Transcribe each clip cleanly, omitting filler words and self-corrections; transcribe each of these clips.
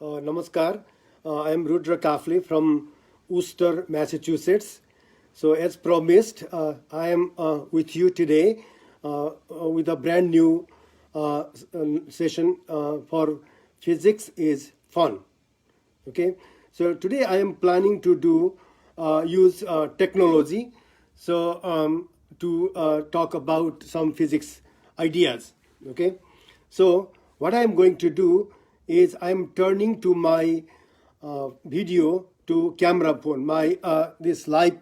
Namaskar. I am Rudra Kafle from Worcester, Massachusetts. So, as promised, I am with you today with a brand new session for physics is fun. Okay. So today I am planning to do use technology. So to talk about some physics ideas. Okay. So what I am going to do is I am turning to my video to camera phone, my this live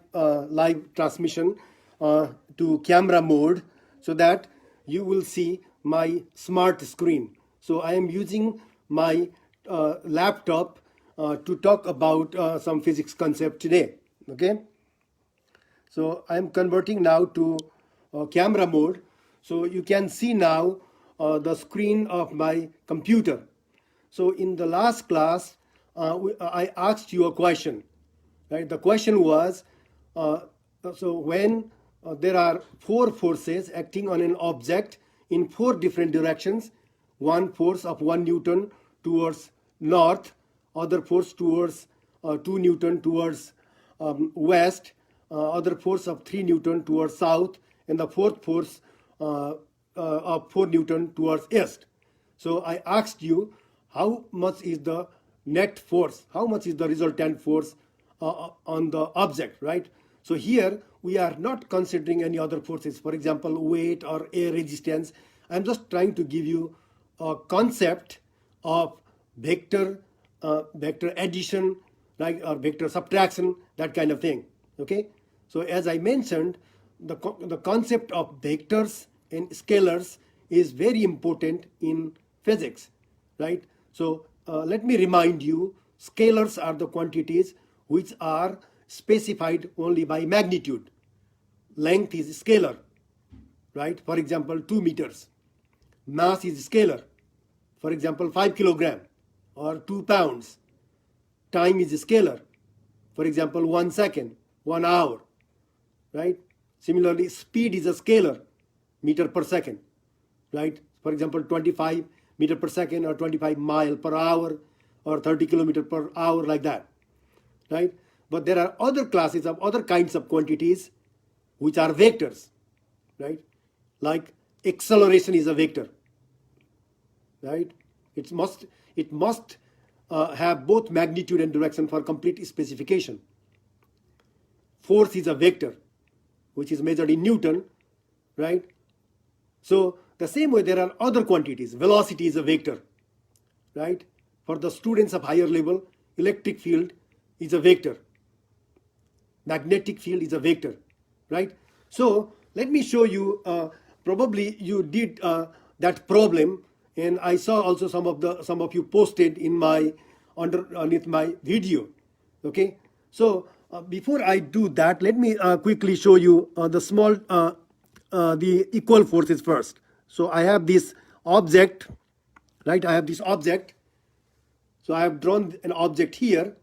transmission to camera mode, so that you will see my smart screen. So I am using my laptop to talk about some physics concept today. Okay. So I am converting now to camera mode. So you can see now the screen of my computer. So in the last class, I asked you a question. Right? The question was, so when there are four forces acting on an object in four different directions, one force of 1 Newton towards north, other force towards 2 Newton towards west, other force of 3 Newton towards south, and the fourth force of 4 Newton towards east. So I asked you, how much is the net force? How much is the resultant force on the object, right? So here we are not considering any other forces, for example, weight or air resistance. I'm just trying to give you a concept of vector addition, like, or vector subtraction, that kind of thing. Okay. So as I mentioned, the concept of vectors and scalars is very important in physics, right? So let me remind you, scalars are the quantities which are specified only by magnitude. Length is scalar, right? For example, 2 meters. Mass is scalar. For example, 5 kilogram or 2 pounds. Time is scalar. For example, 1 second, 1 hour, right? Similarly, speed is a scalar, meter per second, right? For example, 25 meter per second or 25 mile per hour or 30 kilometer per hour, like that, right? But there are other classes of other kinds of quantities which are vectors, right? Like acceleration is a vector, right? It must have both magnitude and direction for complete specification. Force is a vector, which is measured in Newton, right? So the same way there are other quantities. Velocity is a vector, right? For the students of higher level, electric field is a vector. Magnetic field is a vector, right? So let me show you, probably you did that problem, and I saw also some of you posted in my underneath my video. Okay. So before I do that, let me quickly show you the equal forces first. So I have this object, right? I have this object. So I have drawn an object here.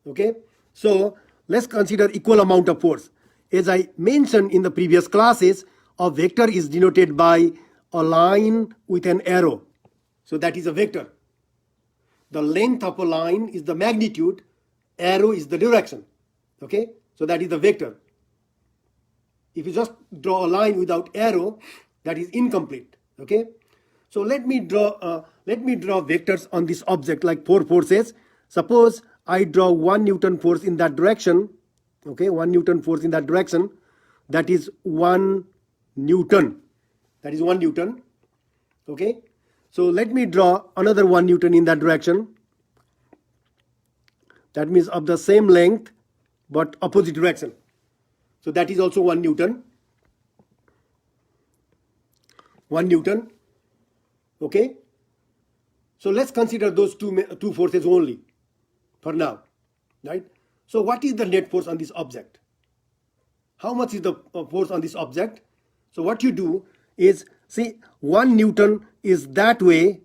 Okay. So let's consider equal amount of force. As I mentioned in the previous classes, a vector is denoted by a line with an arrow. So that is a vector. The length of a line is the magnitude, arrow is the direction. Okay. So that is the vector. If you just draw a line without arrow, that is incomplete. Okay. So let me draw vectors on this object, like four forces. Suppose I draw 1 Newton force in that direction. Okay, 1 Newton force in that direction. That is 1 Newton. That is 1 Newton. Okay. So let me draw another 1 Newton in that direction. That means of the same length but opposite direction. So that is also 1 Newton. 1 Newton. Okay. So let's consider those two forces only for now, right? So what is the net force on this object? How much is the force on this object? So what you do is, see, 1 Newton is that way,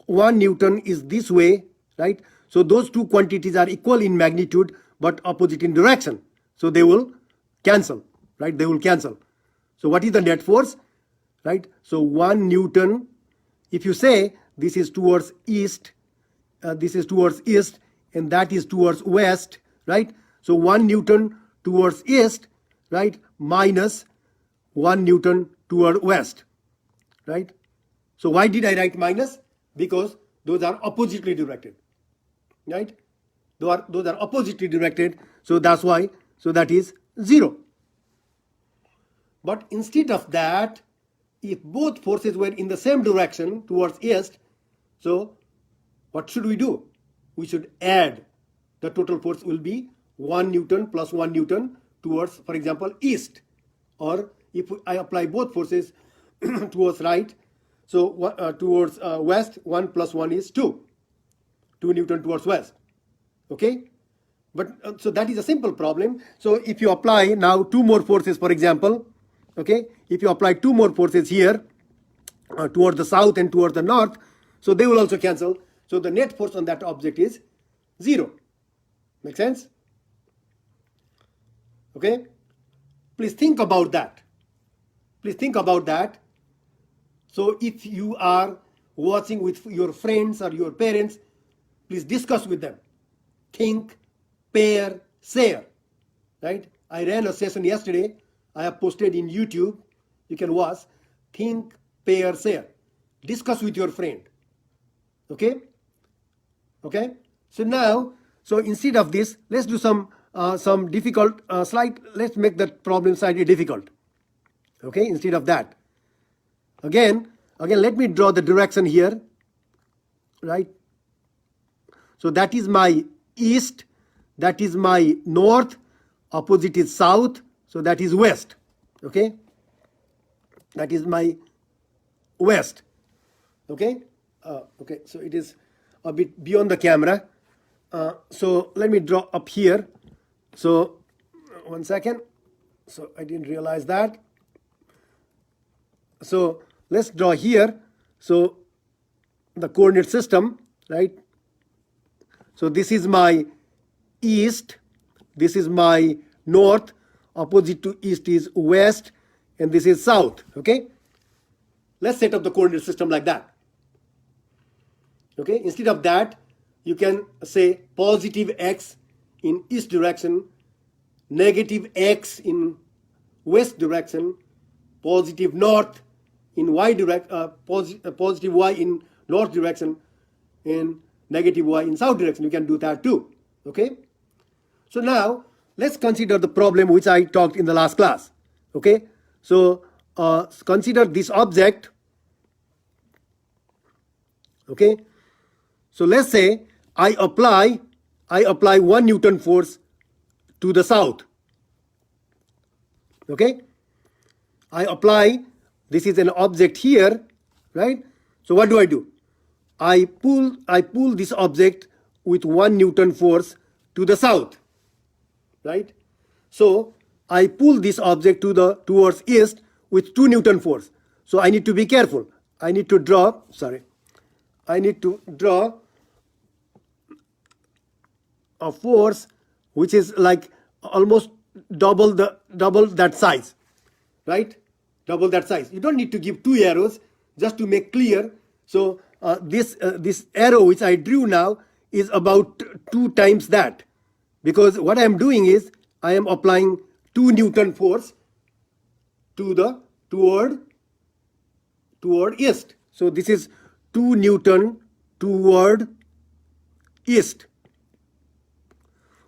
1 Newton is this way, right? So those two quantities are equal in magnitude but opposite in direction. So they will cancel, right? They will cancel. So what is the net force, right? So 1 Newton, if you say this is towards east this is towards east, and that is towards west, right? So 1 Newton towards east, right, minus 1 Newton toward west, right? So why did I write minus? Because those are oppositely directed, right? Those are oppositely directed, so that's why, so that is 0. But instead of that, if both forces were in the same direction towards east, so what should we do? We should add. The total force will be 1 Newton plus 1 Newton towards, for example, east. Or if I apply both forces towards right, so towards west, 1 plus 1 is 2. 2 Newton towards west. Okay? But so that is a simple problem. So if you apply now 2 more forces, for example, okay, if you apply 2 more forces here toward the south and toward the north, so they will also cancel. So the net force on that object is 0. Make sense? Okay? Please think about that. Please think about that. So if you are watching with your friends or your parents, please discuss with them. Think, pair, share. Right? I ran a session yesterday. I have posted in YouTube. You can watch. Think, pair, share. Discuss with your friend. Okay? Okay? So now, so instead of this, let's do some difficult let's make the problem slightly difficult. Okay? Instead of that. Again, let me draw the direction here. Right? So that is my east. That is my north. Opposite is south. So that is west. Okay? That is my west. Okay? Okay, so it is a bit beyond the camera. So let me draw up here. So 1 second. So I didn't realize that. So let's draw here. So the coordinate system, right? So this is my east. This is my north. Opposite to east is west. And this is south. Okay? Let's set up the coordinate system like that. Okay? Instead of that, you can say positive x in east direction, negative x in west direction, positive north in positive y in north direction, and negative y in south direction. You can do that too. Okay? So now let's consider the problem which I talked in the last class. Okay? So consider this object. Okay? So let's say I apply 1 Newton force to the south. Okay? I apply, this is an object here, right? So what do? I pull this object with 1 Newton force to the south, right? So I pull this object towards east with 2 Newton force. So I need to be careful. I need to draw a force which is like almost double that size, right? Double that size. You don't need to give 2 arrows, just to make clear. So this arrow which I drew now is about 2 times that, because what I am doing is I am applying 2 Newton force toward east. So this is 2 Newton toward east,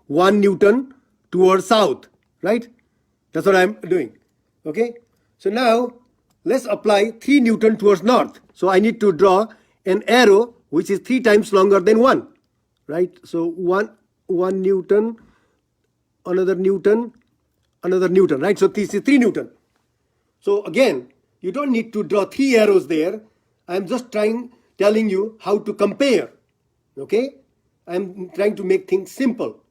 1 Newton toward south, right? That's what I'm doing. Okay? So now let's apply 3 Newton towards north. So I need to draw an arrow which is 3 times longer than 1, right? So 1 Newton, another Newton, right? So this is 3 Newton. So again, you don't need to draw 3 arrows there. I'm just telling you how to compare. Okay? I'm trying to make things simple.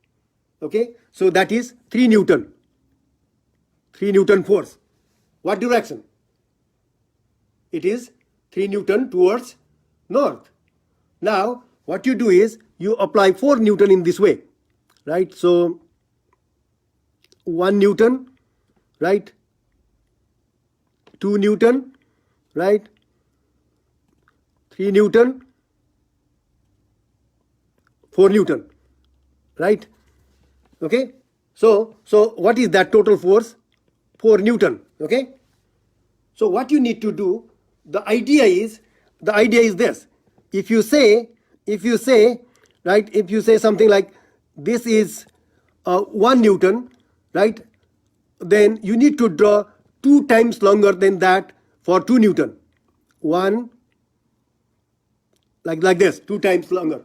Okay? So that is 3 Newton. 3 Newton force. What direction? It is 3 Newton towards north. Now, what you do is you apply 4 Newton in this way, right? So 1 Newton, right? 2 Newton, right? 3 Newton, 4 Newton, right? Okay, so what is that total force? 4 Newton. Okay, so what you need to do, the idea is this. If you say right, if you say something like this is 1 Newton, right, then you need to draw 2 times longer than that for 2 Newton. One, like this, 2 times longer,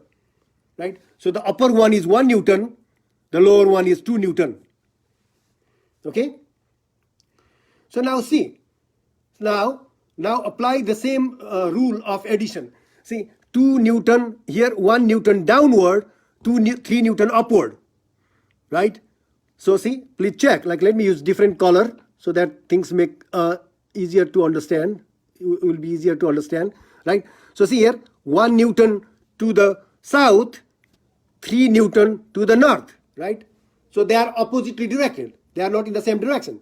right? So the upper one is 1 Newton, the lower one is 2 Newton. Okay, so now see, now apply the same rule of addition. See, 2 Newton here, 1 Newton downward, 3 Newton upward, right? So see, please check, like let me use different color so that things make easier to understand. It will be easier to understand, right? So see here, 1 Newton to the south, 3 Newton to the north, right? So they are oppositely directed. They are not in the same direction.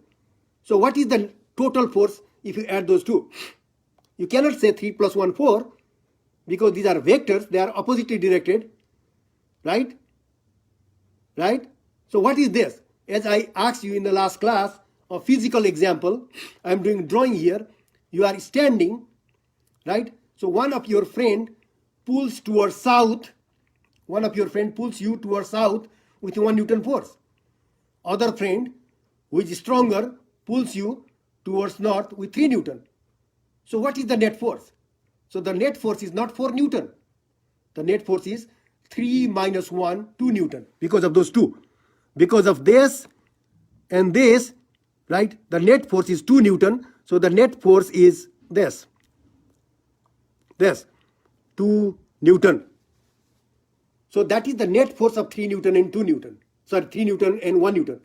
So what is the total force if you add those two? You cannot say 3 plus 1, 4, because these are vectors. They are oppositely directed, right? Right? So what is this? As I asked you in the last class, a physical example, I am doing drawing here. You are standing, right? So one of your friend pulls towards south. One of your friend pulls you towards south with 1 Newton force. Other friend, who is stronger, pulls you towards north with 3 Newton. So what is the net force? So the net force is not 4 Newton. The net force is 3 minus 1, 2 Newton, because of those two. Because of this and this, right, the net force is 2 Newton. So the net force is this, 2 Newton. So that is the net force of 3 Newton and 2 Newton. Sorry, 3 Newton and 1 Newton.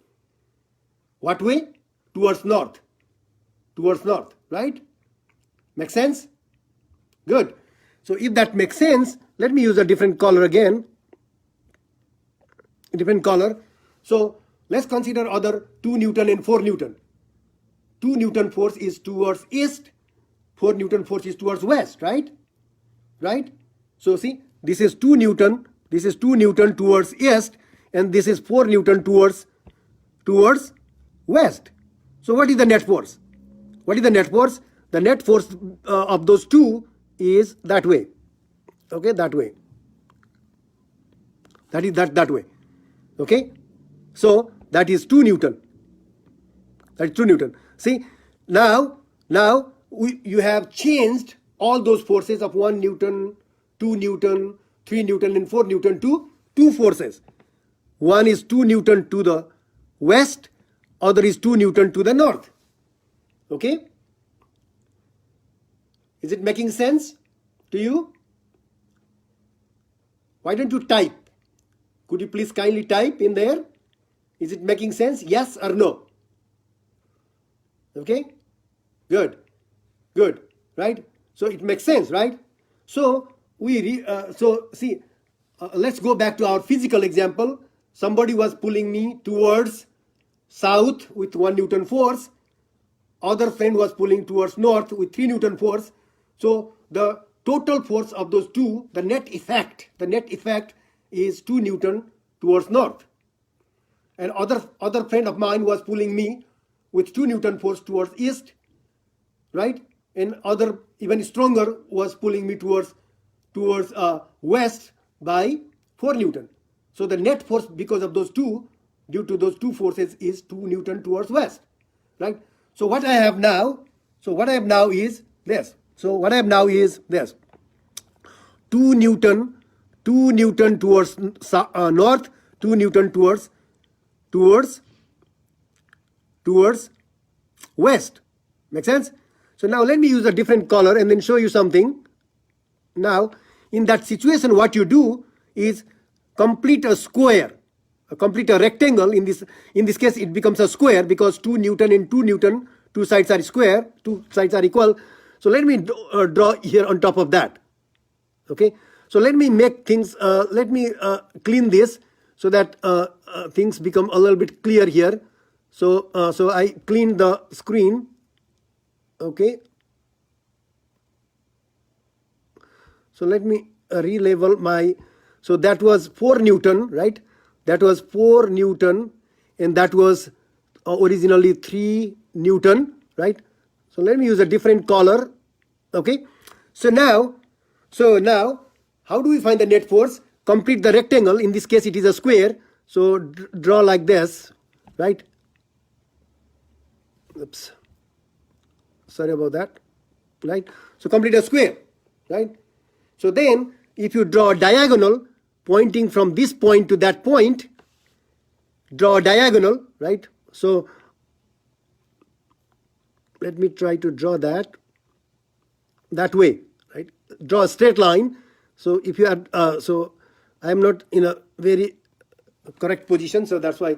What way? Towards north. Towards north, right? Make sense? Good. So if that makes sense, let me use a different color again. A different color. So let's consider other 2 Newton and 4 Newton. 2 Newton force is towards east, 4 Newton force is towards west, right? Right? So see, this is 2 Newton towards east, and this is 4 Newton towards west. So what is the net force? What is the net force? The net force of those two is that way. Okay, that way. That is that way. Okay? So that is 2 Newton. That is 2 Newton. See, now you have changed all those forces of 1 Newton, 2 Newton, 3 Newton and 4 Newton to 2 forces. One is 2 Newton to the west, other is 2 Newton to the north. Okay? Is it making sense to you? Why don't you type? Could you please kindly type in there? Is it making sense? Yes or no? Okay? Good. Good. Right? So it makes sense, right? So let's go back to our physical example. Somebody was pulling me towards south with 1 Newton force. Other friend was pulling towards north with 3 Newton force. So the total force of those two, the net effect is 2 Newton towards north. And other friend of mine was pulling me with 2 Newton force towards east, right? And other even stronger was pulling me towards west by 4 Newton. So the net force because of those two, due to those two forces, is 2 Newton towards west, right? So what I have now is this. 2 Newton towards north, 2 Newton towards west. Make sense? So now let me use a different color and then show you something. Now, in that situation, what you do is complete a square, complete a rectangle. In this case, it becomes a square because 2 Newton and 2 Newton, two sides are square, two sides are equal. So let me draw here on top of that. Okay. So let me make things, clean this so that things become a little bit clear here. So I clean the screen. Okay. So let me relabel my, So that was 4 Newton, right? That was 4 Newton, and that was originally 3 Newton, right? So let me use a different color. Okay. So now, how do we find the net force? Complete the rectangle. In this case, it is a square. So draw like this, right? Oops. Sorry about that, right? So complete a square, right? So then, if you draw a diagonal pointing from this point to that point, draw a diagonal, right? So let me try to draw that way, right? Draw a straight line. So if you are, so I am not in a very correct position, so that's why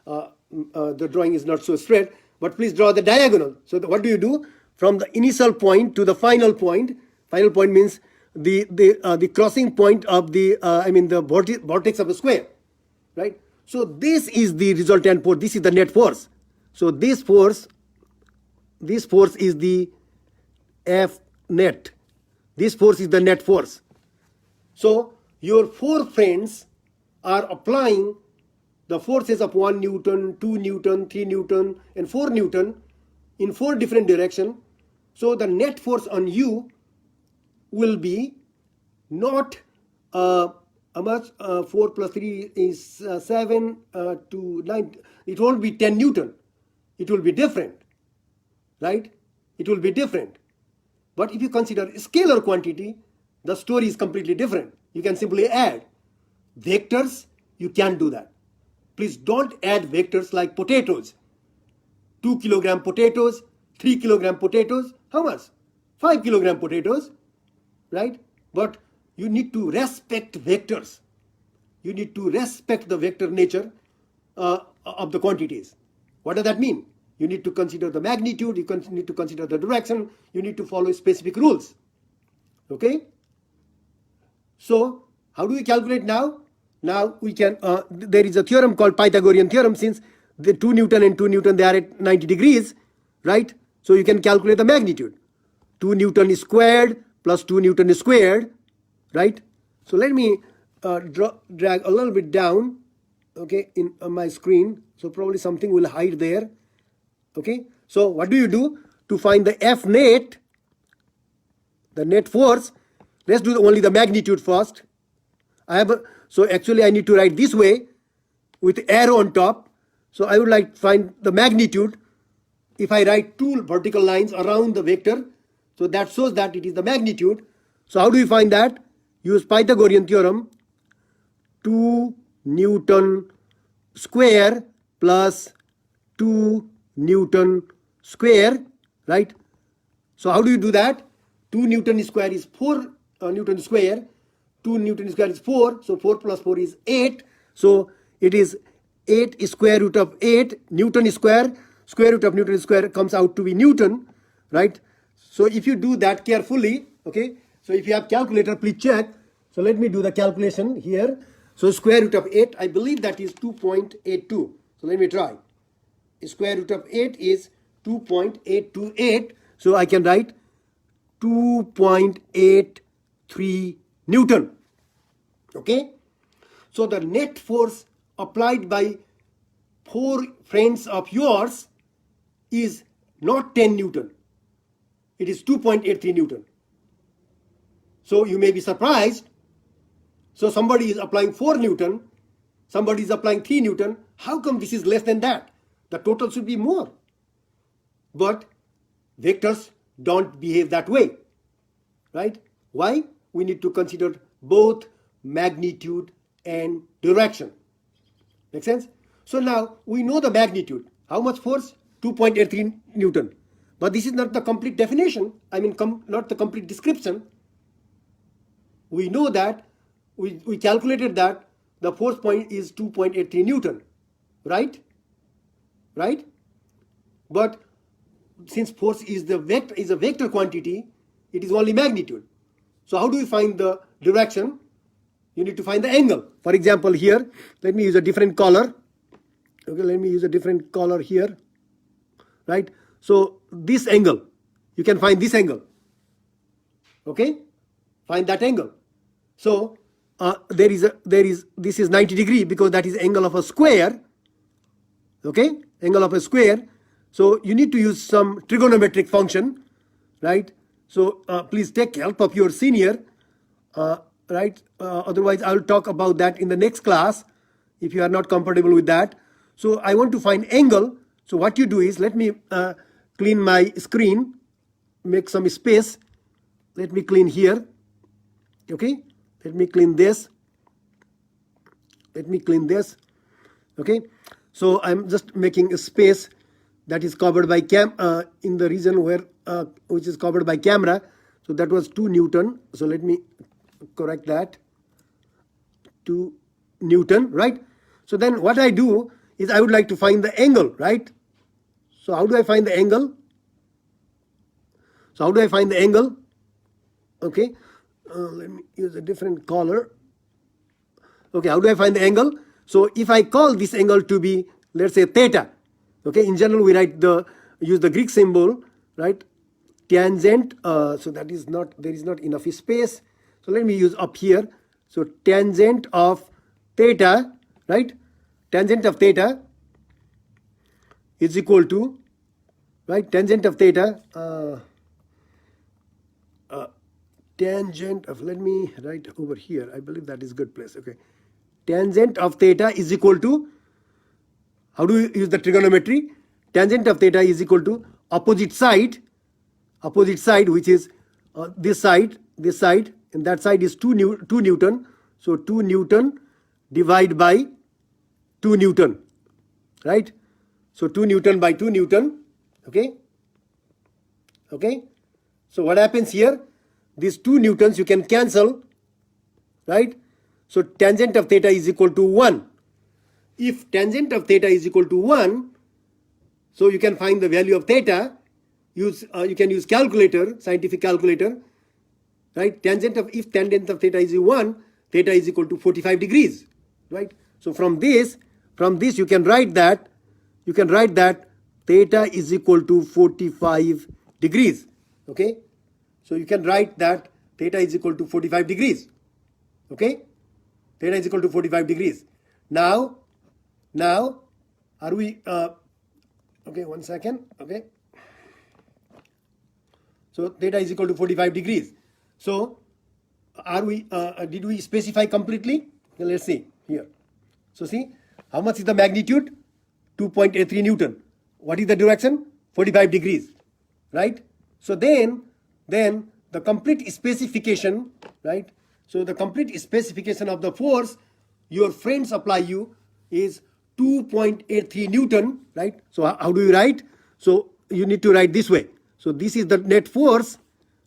the drawing is not so straight. But please draw the diagonal. So what do you do? From the initial point to the final point. Final point means the crossing point of the the vortex of a square, right? So this is the resultant force. This is the net force. So this force is the F net. This force is the net force. So your 4 friends are applying the forces of 1 Newton, 2 Newton, 3 Newton, and 4 Newton in 4 different directions. So the net force on you will be not how much? 4 plus 3 is 7 to 9. It won't be 10 Newton. It will be different, right? It will be different. But if you consider scalar quantity, the story is completely different. You can simply add. Vectors, you can't do that. Please don't add vectors like potatoes. 2 kilogram potatoes, 3 kilogram potatoes. How much? 5 kilogram potatoes, right? But you need to respect vectors. You need to respect the vector nature of the quantities. What does that mean? You need to consider the magnitude, you need to consider the direction, you need to follow specific rules. Okay? So, how do we calculate now? Now we can, there is a theorem called Pythagorean Theorem. Since the 2 Newton and 2 Newton, they are at 90 degrees, right? So you can calculate the magnitude. 2 Newton is squared plus 2 Newton is squared, right? So let me drag a little bit down, okay, in my screen. So probably something will hide there, okay? So what do you do to find the F net, the net force? Let's do only the magnitude first. So actually I need to write this way with arrow on top. So I would like to find the magnitude. If I write 2 vertical lines around the vector, so that shows that it is the magnitude. So how do we find that? Use Pythagorean theorem. 2 Newton square plus 2 Newton square, right? So how do you do that? 2 Newton square is 4 Newton square. 2 Newton square is 4. So 4 plus 4 is 8. So it is 8 square root of 8 Newton square. Square root of Newton square comes out to be Newton, right? So if you do that carefully, okay, so if you have calculator, please check. So let me do the calculation here. So square root of 8, I believe that is 2.82. So let me try. Square root of 8 is 2.828. So I can write 2.83 Newton. Okay. So the net force applied by 4 friends of yours is not 10 Newton. It is 2.83 Newton. So you may be surprised. So somebody is applying 4 Newton, somebody is applying 3 Newton. How come this is less than that? The total should be more. But vectors don't behave that way, right? Why? We need to consider both magnitude and direction. Make sense? So now we know the magnitude. How much force? 2.83 Newton. But this is not the complete definition. I mean, not the complete description. We know that, we calculated that the force point is 2.83 Newton, right? Right? But since force is a vector quantity, it is only magnitude. So how do we find the direction? You need to find the angle. For example, here, let me use a different color. Okay, let me use a different color here, right? So this angle, you can find this angle. Okay, find that angle. So this is 90 degree because that is angle of a square. Okay, angle of a square. So you need to use some trigonometric function, right? So please take help of your senior, right? Otherwise I will talk about that in the next class if you are not comfortable with that. So I want to find angle. So what you do is, let me clean my screen, make some space. Let me clean here. Okay, let me clean this. Let me clean this. Okay, so I'm just making a space that is covered by in the region where which is covered by camera. So that was 2 Newton. So let me correct that. 2 Newton, right? So then what I do is I would like to find the angle, right? So how do I find the angle? So how do I find the angle? Okay, let me use a different color. Okay, how do I find the angle? So if I call this angle to be, let's say, theta. Okay, in general we use the Greek symbol, right? Tangent. So that is not, there is not enough space. So let me use up here. So tangent of theta, right? Tangent of theta is equal to, right? Tangent of theta. Tangent of, let me write over here. I believe that is a good place. Okay. Tangent of theta is equal to, how do you use the trigonometry? Tangent of theta is equal to opposite side, which is this side, and that side is 2 Newton. So 2 Newton divided by 2 Newton, right? So 2 Newton by 2 Newton, okay? Okay? So what happens here? These 2 Newtons you can cancel, right? So tangent of theta is equal to 1. If tangent of theta is equal to 1, so you can find the value of theta. You can use calculator, scientific calculator, right? If tangent of theta is 1, theta is equal to 45 degrees, right? So from this you can write that theta is equal to 45 degrees. Okay, so you can write that theta is equal to 45 degrees. Okay, theta is equal to 45 degrees. Now are we okay, one second. Okay, so theta is equal to 45 degrees. So are we did we specify completely? Okay, let's see here. So see, how much is the magnitude? 2.83 Newton. What is the direction? 45 degrees, right? So then the complete specification, right? So the complete specification of the force your friends apply you is 2.83 Newton, right? So how do you write? So you need to write this way. So this is the net force,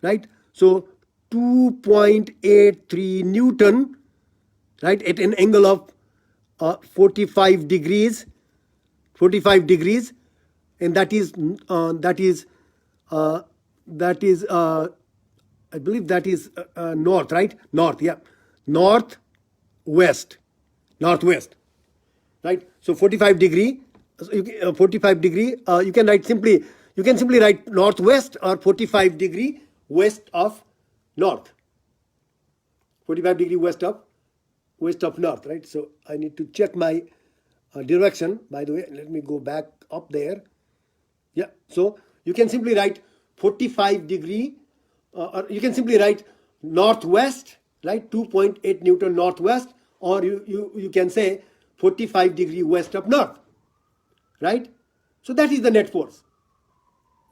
right? So 2.83 Newton, right, at an angle of 45 degrees, and that is I believe that is north, right? North, yeah, northwest, right? So 45 degree, 45 degree. You can write simply. You can simply write northwest or 45 degree west of north. 45 degree west of north, right? So I need to check my direction. By the way, let me go back up there. Yeah, so you can simply write 45 degree, or you can simply write northwest, right? 2.8 Newton northwest, or you can say 45 degree west of north, right? So that is the net force.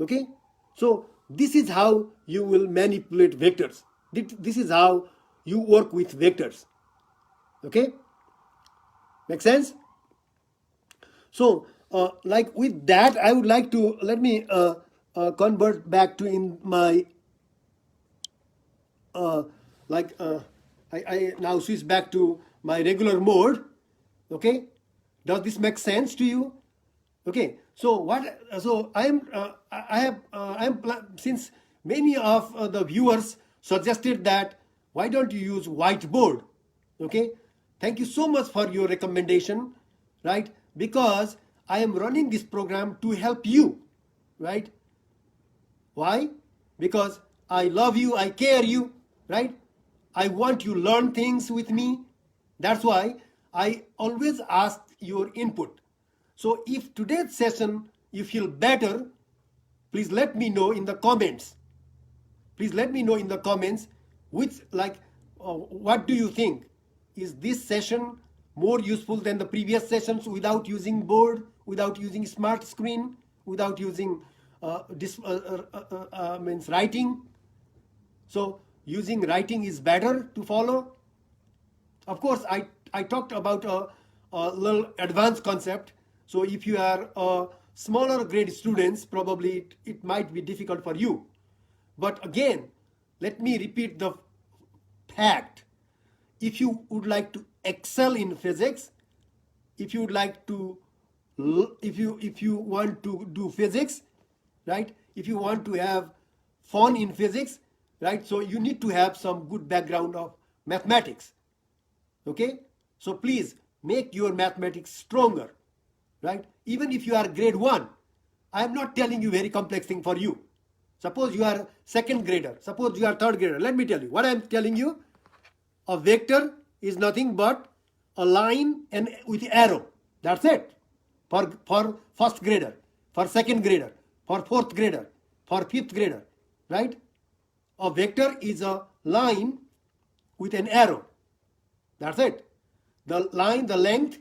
Okay, so this is how you will manipulate vectors. This is how you work with vectors. Okay, make sense? So like with that, I would like to, let me convert back to in my I now switch back to my regular mode. Okay, does this make sense to you? Okay, so since many of the viewers suggested that why don't you use whiteboard? Okay, thank you so much for your recommendation, right? Because I am running this program to help you, right? Why? Because I love you, I care you, right? I want you learn things with me. That's why I always ask your input. So if today's session you feel better, please let me know in the comments. Please let me know in the comments what do you think? Is this session more useful than the previous sessions without using board, without using smart screen, without using means writing? So using writing is better to follow. Of course, I talked about a little advanced concept. So if you are smaller grade students, probably it might be difficult for you. But again, let me repeat the fact. If you would like to excel in physics, if you would like to, if you want to do physics, right? If you want to have fun in physics, right? So you need to have some good background of mathematics. Okay? So please make your mathematics stronger, right? Even if you are grade 1, I am not telling you very complex thing for you. Suppose you are second grader, suppose you are third grader. Let me tell you what I am telling you. A vector is nothing but a line and with arrow. That's it. For first grader, for second grader, for fourth grader, for fifth grader, right? A vector is a line with an arrow. That's it. The line, the length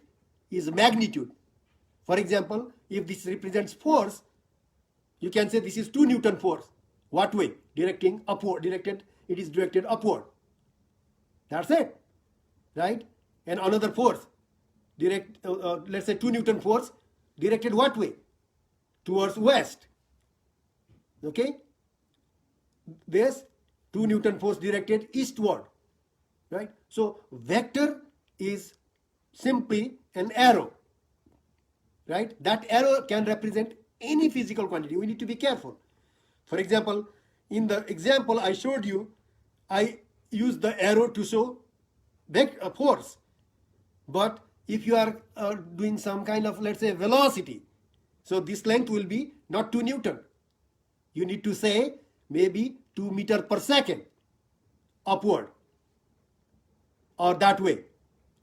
is magnitude. For example, if this represents force, you can say this is 2 Newton force. What way? Directing upward. It is directed upward. That's it, right? And another force, let's say 2 Newton force, directed what way? Towards west. Okay? There's 2 Newton force directed eastward, right? So vector is simply an arrow, right? That arrow can represent any physical quantity. We need to be careful. For example, in the example I showed you, I used the arrow to show a force. But if you are doing some kind of, let's say, velocity, so this length will be not 2 Newton. You need to say maybe 2 meters per second upward, or that way,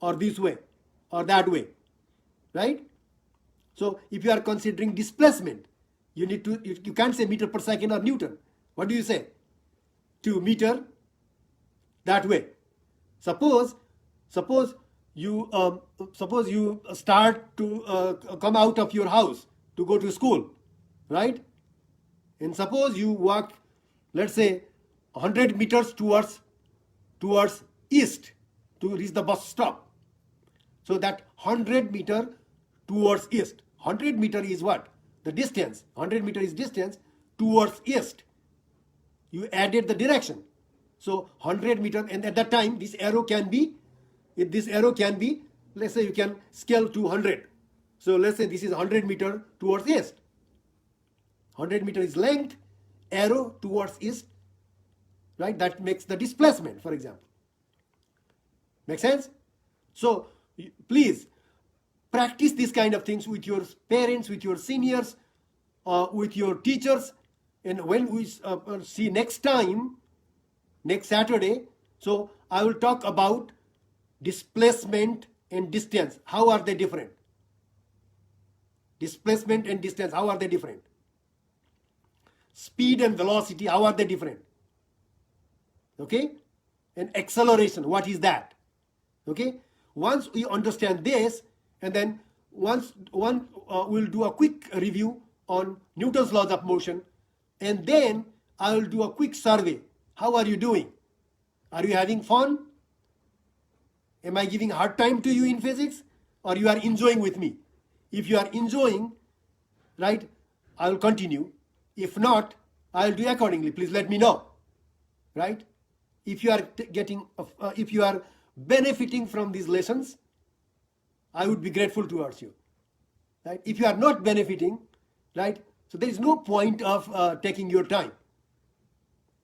or this way, or that way, right? So if you are considering displacement, you need to, you can't say meter per second or Newton. What do you say? 2 meter that way. Suppose you start to come out of your house to go to school, right? And suppose you walk, let's say, 100 meters towards east to reach the bus stop. So that 100 meter towards east. 100 meter is what? The distance. 100 meter is distance towards east. You added the direction. So 100 meter, and at that time this arrow can be, let's say you can scale to 100. So let's say this is 100 meter towards east. 100 meter is length, arrow towards east, right? That makes the displacement, for example. Make sense? So please practice these kind of things with your parents, with your seniors, with your teachers. And when we see next time, next Saturday, so I will talk about displacement and distance. How are they different? Displacement and distance, how are they different? Speed and velocity, how are they different? Okay? And acceleration, what is that? Okay? Once we understand this, and then we'll do a quick review on Newton's laws of motion, and then I will do a quick survey. How are you doing? Are you having fun? Am I giving a hard time to you in physics? Or you are enjoying with me? If you are enjoying, right, I will continue. If not, I will do accordingly. Please let me know, right? If you are if you are benefiting from these lessons, I would be grateful towards you, right? If you are not benefiting, right, so there is no point of taking your time,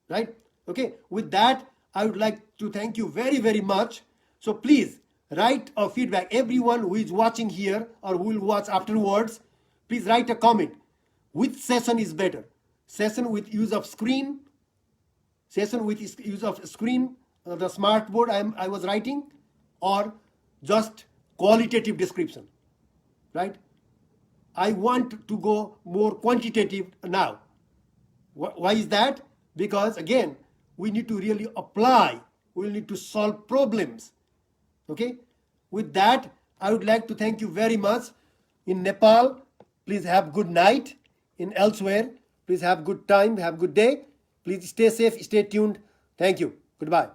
right? Okay, with that, I would like to thank you very, very much. So please write a feedback. Everyone who is watching here or who will watch afterwards, please write a comment. Which session is better? Session with use of screen, session with use of screen, the smart board I was writing, or just qualitative description, right? I want to go more quantitative now. Why is that? Because again, we need to really apply, we need to solve problems. Okay, with that, I would like to thank you very much. In Nepal, please have good night. In elsewhere, please have good time, have good day. Please stay safe, stay tuned. Thank you. Goodbye.